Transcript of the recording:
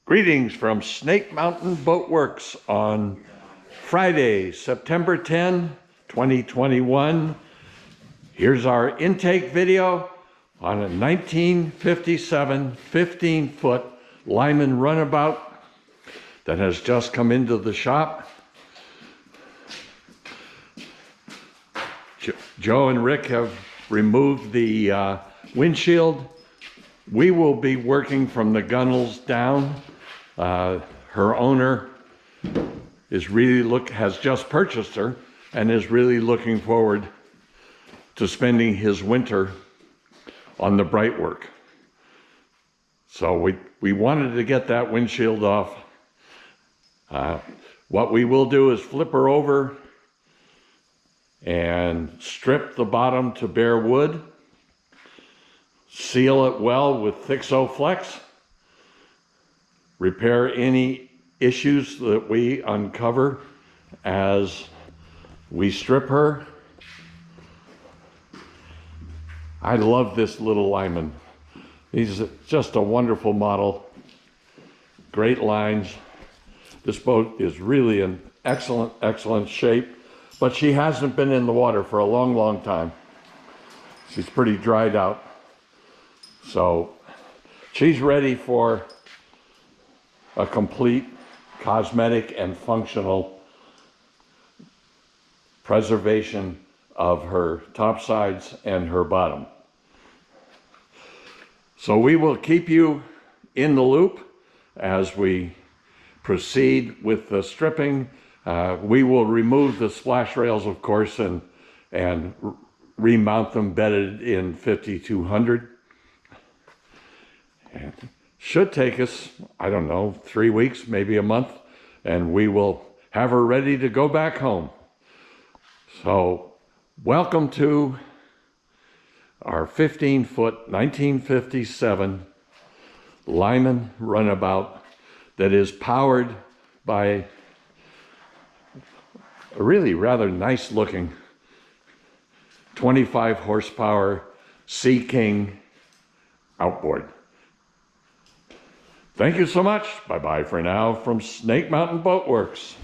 Greetings from Snake Mountain Boatworks on Friday, September 10, 2021. Here's our intake video on a 1957 15-foot Lyman Runabout that has just come into the shop. Joe and Rick have removed the windshield. We will be working from the gunwales down. Her owner is has just purchased her and is really looking forward to spending his winter on the Brightwork. So we wanted to get that windshield off. What we will do is flip her over and strip the bottom to bare wood, seal it well with Thixo Flex, repair any issues that we uncover as we strip her. I love this little Lyman. He's just a wonderful model. Great lines. This boat is really in excellent shape, but she hasn't been in the water for a long time. She's pretty dried out. So she's ready for a complete cosmetic and functional preservation of her topsides and her bottom. So we will keep you in the loop as we proceed with the stripping. We will remove the splash rails, of course, and remount them bedded in 5200. And should take us, I don't know, 3 weeks, maybe a month, and we will have her ready to go back home. So welcome to our 15-foot 1957 Lyman Runabout that is powered by a really rather nice looking 25 horsepower Sea King outboard. Thank you so much. Bye-bye for now from Snake Mountain Boatworks.